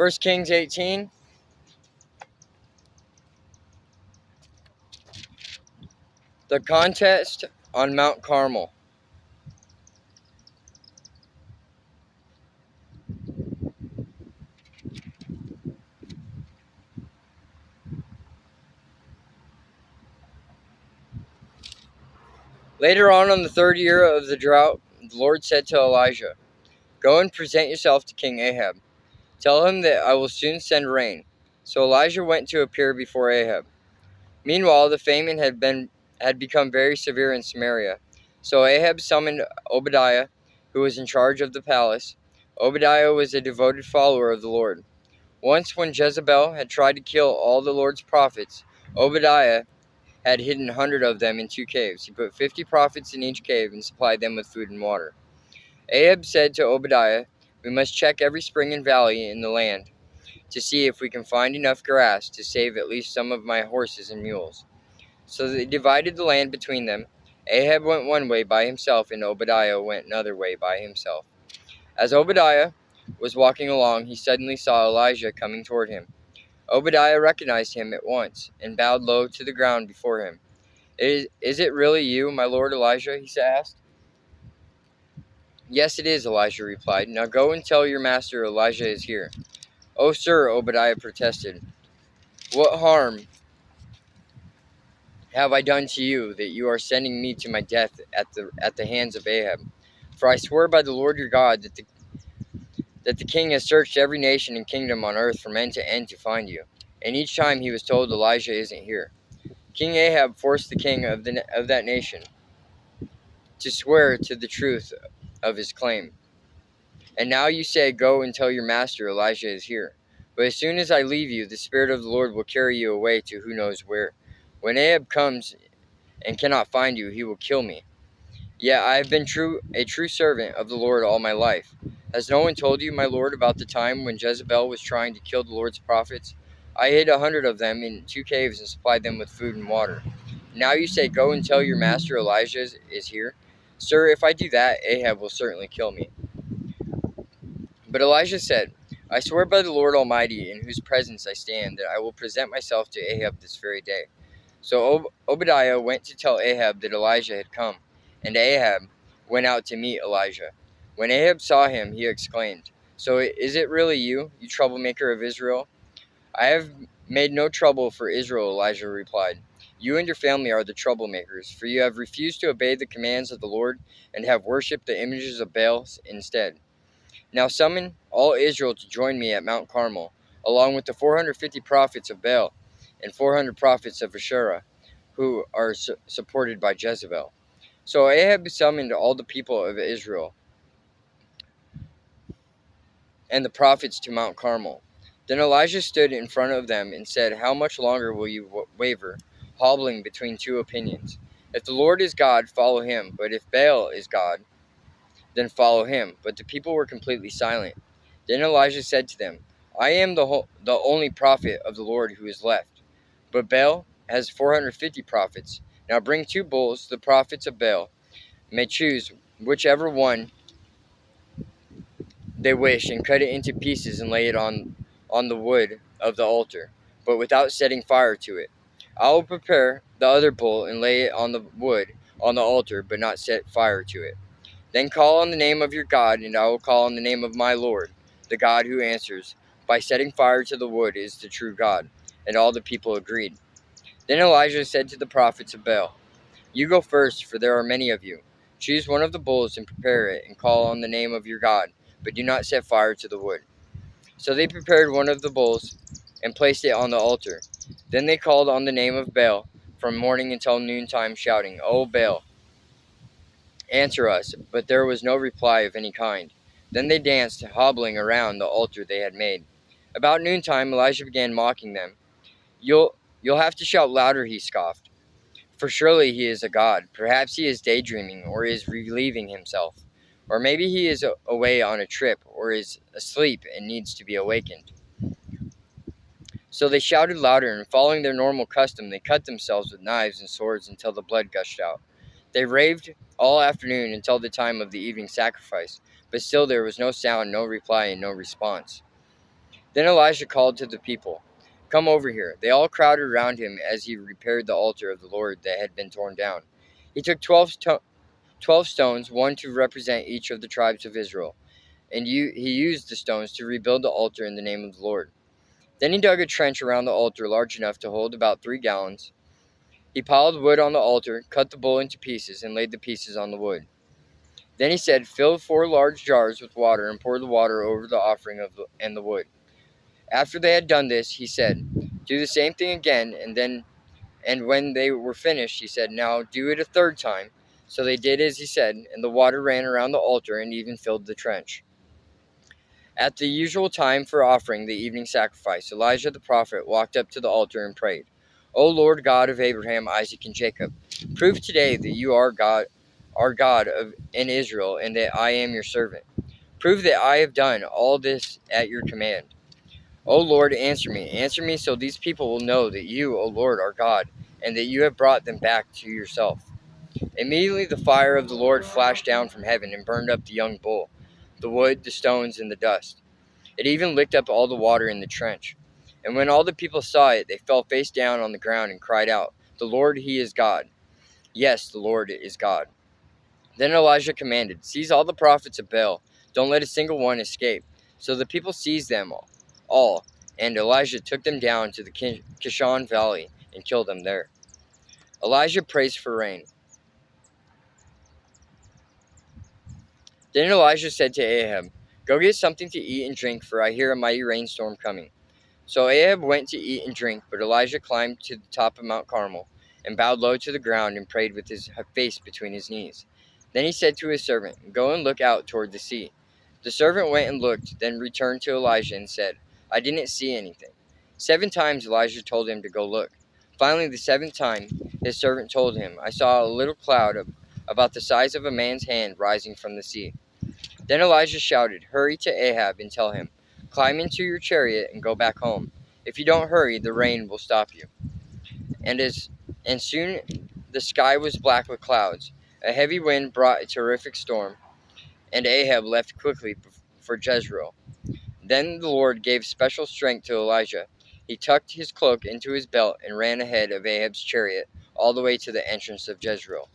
1 Kings 18. The contest on Mount Carmel. Later on the third year of the drought, the Lord said to Elijah, "Go and present yourself to King Ahab. Tell him that I will soon send rain." So Elijah went to appear before Ahab. Meanwhile, the famine had become very severe in Samaria. So Ahab summoned Obadiah, who was in charge of the palace. Obadiah was a devoted follower of the Lord. Once, when Jezebel had tried to kill all the Lord's prophets, Obadiah had hidden 100 of them in 2 caves. He put 50 prophets in each cave and supplied them with food and water. Ahab said to Obadiah, "We must check every spring and valley in the land to see if we can find enough grass to save at least some of my horses and mules." So they divided the land between them. Ahab went one way by himself, and Obadiah went another way by himself. As Obadiah was walking along, he suddenly saw Elijah coming toward him. Obadiah recognized him at once and bowed low to the ground before him. Is it really you, my lord Elijah?" he asked. "Yes, it is," Elijah replied. "Now go and tell your master Elijah is here." "Oh, sir," Obadiah protested, "what harm have I done to you that you are sending me to my death at the hands of Ahab? For I swear by the Lord your God that the king has searched every nation and kingdom on earth from end to end to find you. And each time he was told Elijah isn't here. King Ahab forced the king of that nation to swear to the truth of his claim. And now you say, 'Go and tell your master Elijah is here.' But as soon as I leave you, the Spirit of the Lord will carry you away to who knows where. When Ahab comes and cannot find you, he will kill me. Yet I have been a true servant of the Lord all my life. Has no one told you, my lord, about the time when Jezebel was trying to kill the Lord's prophets? I hid 100 of them in 2 caves and supplied them with food and water. Now you say, 'Go and tell your master Elijah is here.' Sir, if I do that, Ahab will certainly kill me." But Elijah said, "I swear by the Lord Almighty, in whose presence I stand, that I will present myself to Ahab this very day." So Obadiah went to tell Ahab that Elijah had come, and Ahab went out to meet Elijah. When Ahab saw him, he exclaimed, "So is it really you, you troublemaker of Israel?" "I have made no trouble for Israel," Elijah replied. "You and your family are the troublemakers, for you have refused to obey the commands of the Lord and have worshipped the images of Baal instead. Now summon all Israel to join me at Mount Carmel, along with the 450 prophets of Baal and 400 prophets of Asherah, who are supported by Jezebel." So Ahab summoned all the people of Israel and the prophets to Mount Carmel. Then Elijah stood in front of them and said, "How much longer will you waver, hobbling between 2 opinions? If the Lord is God, follow him, but if Baal is God, then follow him." But the people were completely silent. Then Elijah said to them, "I am the only prophet of the Lord who is left, but Baal has 450 prophets. Now bring 2 bulls, the prophets of Baal may choose whichever one they wish, and cut it into pieces and lay it on the wood of the altar, but without setting fire to it. I will prepare the other bull and lay it on the wood on the altar, but not set fire to it. Then call on the name of your God, and I will call on the name of my Lord, the God who answers by setting fire to the wood is the true God." And all the people agreed. Then Elijah said to the prophets of Baal, "You go first, for there are many of you. Choose one of the bulls and prepare it, and call on the name of your God, but do not set fire to the wood." So they prepared one of the bulls and placed it on the altar. Then they called on the name of Baal from morning until noontime, shouting, "O Baal, answer us." But there was no reply of any kind. Then they danced, hobbling around the altar they had made. About noontime, Elijah began mocking them. You'll have to shout louder," he scoffed. "For surely he is a god. Perhaps he is daydreaming or is relieving himself. Or maybe he is away on a trip or is asleep and needs to be awakened." So they shouted louder, and following their normal custom, they cut themselves with knives and swords until the blood gushed out. They raved all afternoon until the time of the evening sacrifice, but still there was no sound, no reply, and no response. Then Elijah called to the people, "Come over here." They all crowded around him as he repaired the altar of the Lord that had been torn down. He took 12 stones, one to represent each of the tribes of Israel, and he used the stones to rebuild the altar in the name of the Lord. Then he dug a trench around the altar large enough to hold about 3 gallons. He piled wood on the altar, cut the bull into pieces, and laid the pieces on the wood. Then he said, "Fill 4 large jars with water and pour the water over the offering and the wood." After they had done this, he said, "Do the same thing again." And when they were finished, he said, "Now do it a third time." So they did as he said, and the water ran around the altar and even filled the trench. At the usual time for offering the evening sacrifice, Elijah the prophet walked up to the altar and prayed, "O Lord God of Abraham, Isaac, and Jacob, prove today that you are God in Israel, and that I am your servant. Prove that I have done all this at your command. O Lord, answer me so these people will know that you, O Lord, are God, and that you have brought them back to yourself." Immediately the fire of the Lord flashed down from heaven and burned up the young bull, the wood, the stones, and the dust. It even licked up all the water in the trench. And when all the people saw it, they fell face down on the ground and cried out, "The Lord, He is God. Yes, the Lord is God." Then Elijah commanded, "Seize all the prophets of Baal. Don't let a single one escape." So the people seized them all, and Elijah took them down to the Kishon Valley and killed them there. Elijah prays for rain. Then Elijah said to Ahab, "Go get something to eat and drink, for I hear a mighty rainstorm coming." So Ahab went to eat and drink, but Elijah climbed to the top of Mount Carmel and bowed low to the ground and prayed with his face between his knees. Then he said to his servant, "Go and look out toward the sea." The servant went and looked, then returned to Elijah and said, "I didn't see anything." 7 times Elijah told him to go look. Finally, the 7th time, his servant told him, "I saw a little cloud about the size of a man's hand rising from the sea." Then Elijah shouted, "Hurry to Ahab and tell him, 'Climb into your chariot and go back home. If you don't hurry, the rain will stop you.'" And soon the sky was black with clouds. A heavy wind brought a terrific storm, and Ahab left quickly for Jezreel. Then the Lord gave special strength to Elijah. He tucked his cloak into his belt and ran ahead of Ahab's chariot all the way to the entrance of Jezreel.